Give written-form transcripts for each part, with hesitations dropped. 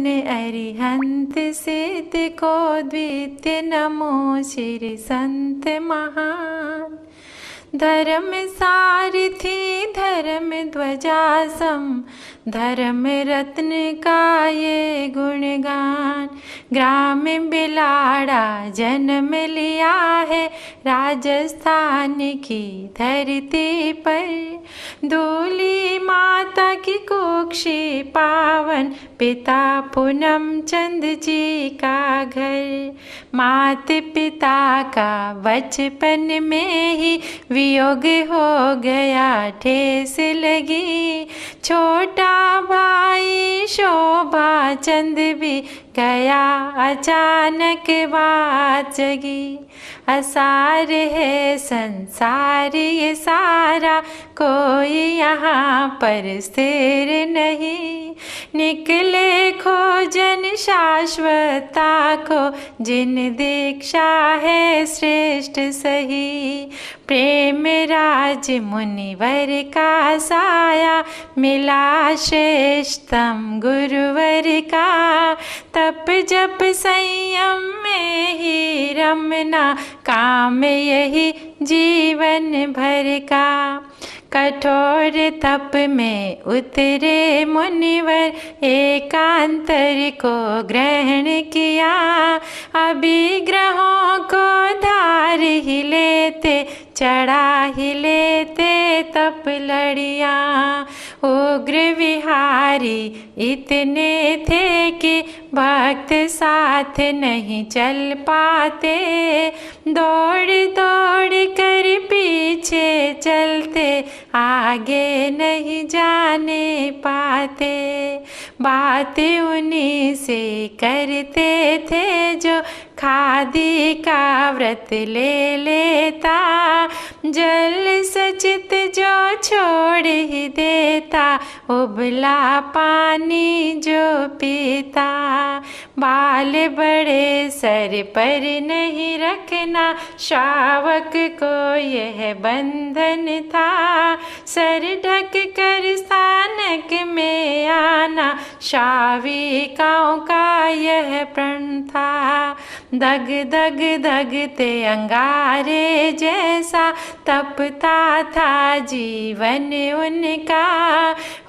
अरिहंत सिद्ध को द्वितीय नमो श्री संत महान। धर्म सारथी धर्म ध्वजा सम धर्म रत्न का ये गुणगान। ग्राम बिलाड़ा जन्म लिया है राजस्थान की धरती पर। धूली माता की कुक्षी पावन पिता पूनम चंद जी का घर। मात पिता का बचपन में ही वियोग हो गया ठेस लगी। छोटा भाई शोभा चंद भी गया अचानक बात जगी। असार है संसार ये सारा कोई यहाँ पर स्थिर नहीं। निकले खोजन शाश्वता को जिन दीक्षा है श्रेष्ठ सही। प्रेम राज मुनिवर का साया मिला श्रेष्ठतम गुरुवर का। तप जप संयम में ही रमना काम यही जीवन भर का। कठोर तप में उतरे मुनिवर एकांतर को ग्रहण किया। अभिग्रहों को धार ही लेते चढ़ा ही लेते तप लड़िया। उग्र विहारी इतने थे कि भक्त साथ नहीं चल पाते। दौड़ दौड़ कर पीछे चलते आगे नहीं जाने पाते। बात उन्हीं से करते थे जो खादी का व्रत ले लेता। जल सचित जो छोड़ ही देता उबला पानी जो पीता। बाल बड़े सर पर नहीं रखना श्रावक को यह बंधन था। सर ढक कर स्थानक में आना श्राविकाओं का यह प्रण था। दग दग दगते अंगारे जैसा तपता था जीवन उनका।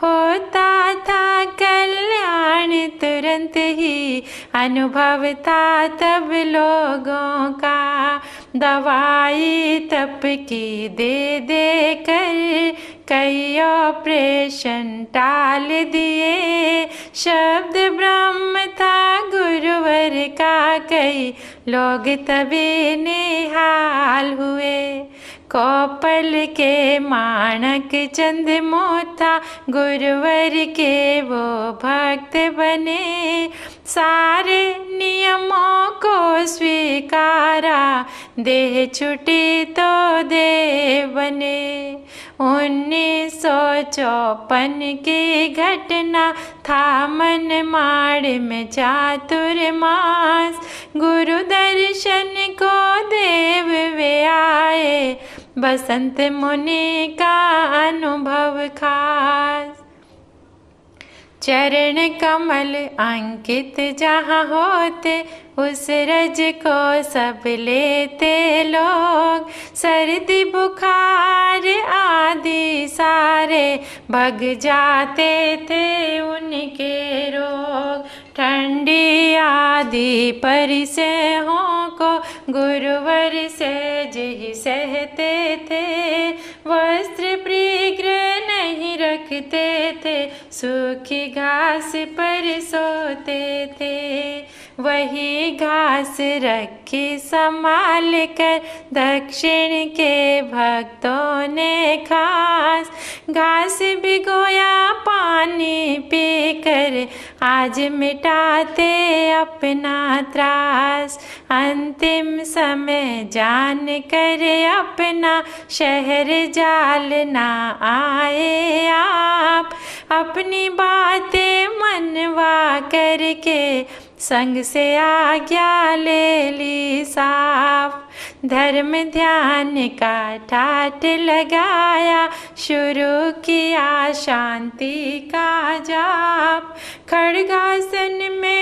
होता था कल्याण तुरंत ही अनुभवता तब लोगों का। दवाई तप की दे दे कर कई ऑपरेशन टाल दिए। शब्द ब्रह्म था गुरुवर का कई लोग तभी निहाल हुए। कौपल के माणक चंद मोता गुरुवर के वो भक्त बने। सारे नियमों को स्वीकारा देह छुटी तो देव बने। 1954 की घटना था मनमाड़ में चातुर्मास। गुरु दर्शन को देव वे आए बसंत मुनि का अनुभव खास। चरण कमल अंकित जहाँ होते उस रज को सब लेते लोग। सर्दी बुखार आदि सारे भग जाते थे उनके रोग। ठंडी आदि परिसेहों को गुरुवर सहज ही सहते थे। वस्त्र परिग्रह नहीं रखते थे सूखी घास पर सोते थे। वही घास रखी संभाल कर दक्षिण के भक्तों ने खास। घास भिगोया पानी पीकर आज मिटाते अपना त्रास। अंतिम समय जान कर अपना शहर जाल ना आए आप। अपनी बातें मनवा करके संग से आज्ञा ले ली साफ। धर्म ध्यान का ठाट लगाया शुरू किया शांति का जाप। खड़गासन में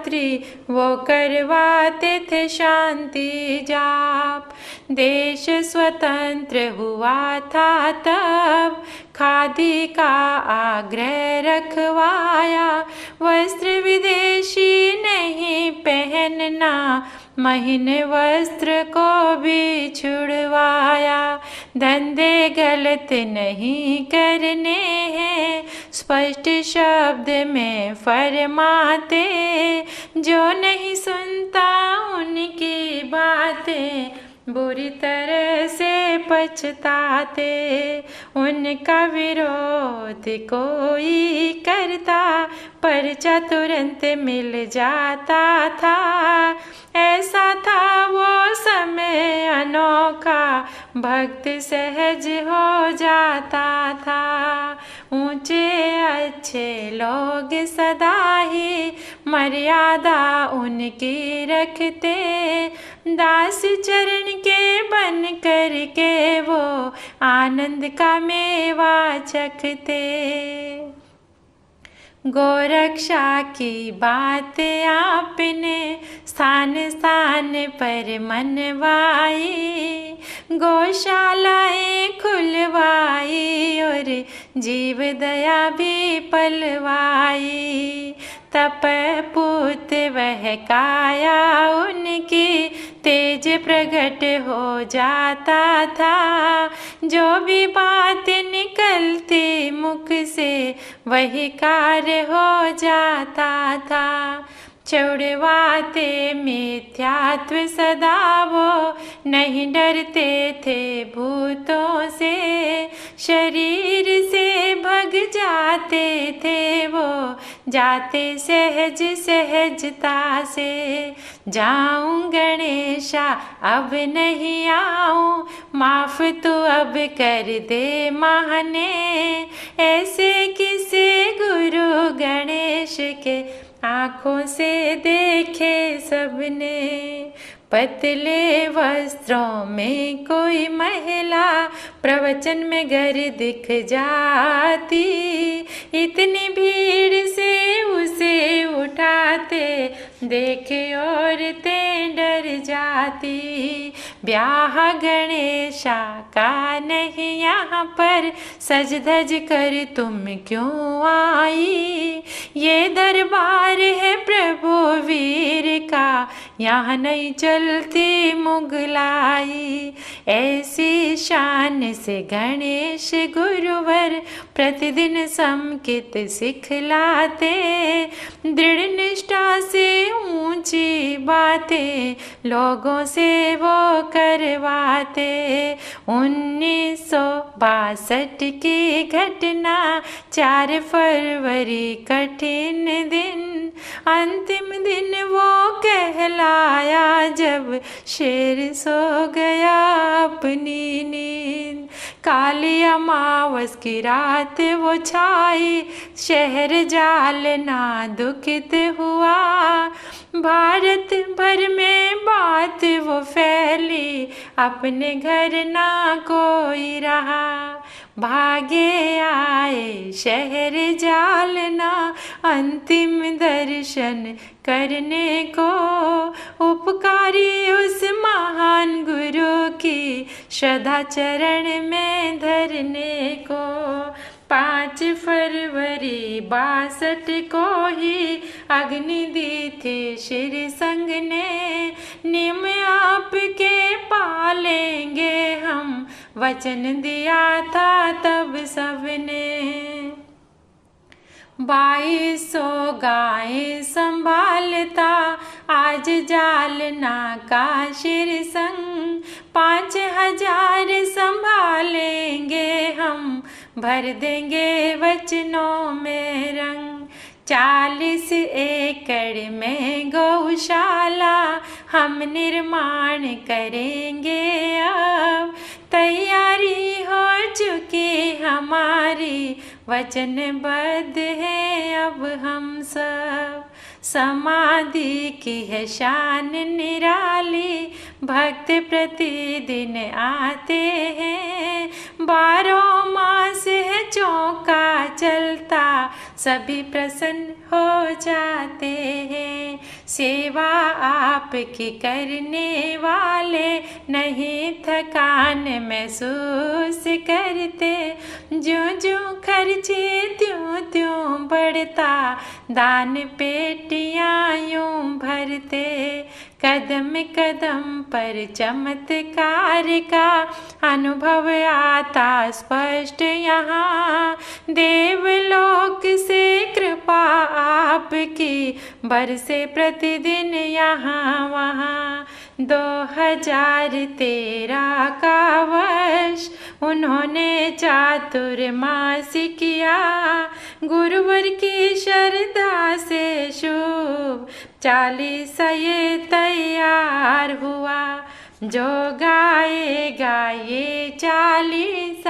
रात्रि वो करवाते थे शांति जाप। देश स्वतंत्र हुआ था तब खादी का आग्रह रखवाया। वस्त्र विदेशी नहीं पहनना, महीन वस्त्र को भी छुड़वाया। धंधे गलत नहीं करने हैं, स्पष्ट शब्द में फरमाते। जो नहीं सुनता उनकी बातें बुरी तरह से पछताते। उनका विरोध कोई करता पर्चा तुरंत मिल जाता था। ऐसा था वो समय अनोखा, भक्त सहज हो जाता था। ऊंचे अच्छे लोग सदा ही मर्यादा उनकी रखते। दास चरण के बन कर के वो आनंद का मेवा चखते। गोरक्षा की बात आपने स्थान स्थान पर मनवाई। गौशालाएं खुलवाई और जीव दया भी पलवाई। तपपूत वह काया उनकी तेज प्रकट हो जाता था। जो भी बात निकलती मुख से वही कार्य हो जाता था। छुड़वाते मिथ्यात्व सदा वो, नहीं डरते थे भूतों से। शरीर से भग जाते थे वो, जाते सहज सहजता से। जाऊं गणेशा अब नहीं आऊं, माफ तू अब कर दे माने। ऐसे किसे गुरु गणेश के आँखों से देखे सबने। पतले वस्त्रों में कोई महिला प्रवचन में घर दिख जाती। इतनी भीड़ से उसे उठाते देख औरतें डर जाती। ब्याह गणेशा का नहीं यहाँ पर, सज धज कर तुम क्यों आई। ये दरबार है प्रभु वीर का, यहाँ नहीं चलती मुगलाई। ऐसी शान से गणेश गुरुवर प्रतिदिन समकित सिखलाते। दृढ़ निष्ठा से ऊंची बातें लोगों से वो करवाते। 1962 की घटना 4 फरवरी कठिन दिन। अंतिम दिन वो कहलाया जब शेर सो गया अपनी नींद। काली अमावस की रात वो छाई, शहर जालना दुखित हुआ। भारत भर में बात वो फैली, अपने घर ना कोई रहा। भागे आए शहर जालना, अंतिम दर्शन करने को। उपकारी उस महान गुरु की श्रद्धा चरण में धरने को। 5 फरवरी 62 को ही अग्नि दी थी श्री संघ ने। नियम आपके पालेंगे हम, वचन दिया था तब सबने। 2200 गायें संभालता आज जालना का शिर संग। 5000 संभालेंगे हम, भर देंगे वचनों में रंग। 40 एकड़ में गौशाला हम निर्माण करेंगे अब। तैयारी हो चुकी हमारी, वचनबद्ध है अब हम सब। समाधि की है शान निराली, भक्त प्रतिदिन आते हैं। 12 मास है चौका चलता, सभी प्रसन्न हो जाते हैं। सेवा आपकी करने वाले नहीं थकान महसूस करते। ज्यों ज्यों खर्चे त्यों त्यों बढ़ता, दान पेटियाँ यूं भरते। कदम कदम पर चमत्कार का अनुभव आता स्पष्ट यहाँ। देवलोक से कृपा आपकी बरसे प्रतिदिन यहाँ वहाँ। 2013 का वर्ष उन्होंने चातुर्मास किया, गुरुवर की श्रद्धा से शुभ 40 ये तैयार हुआ। जो गाएगा ये 40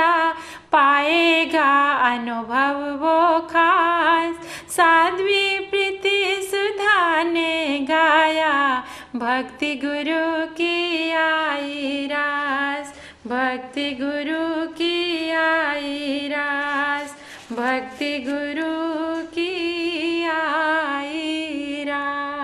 पाएगा अनुभव वो खास। साध्वी प्रीति सुधा ने गाया, भक्ति गुरु की आई रास, भक्ति गुरु की आई रास, भक्ति गुरु की आई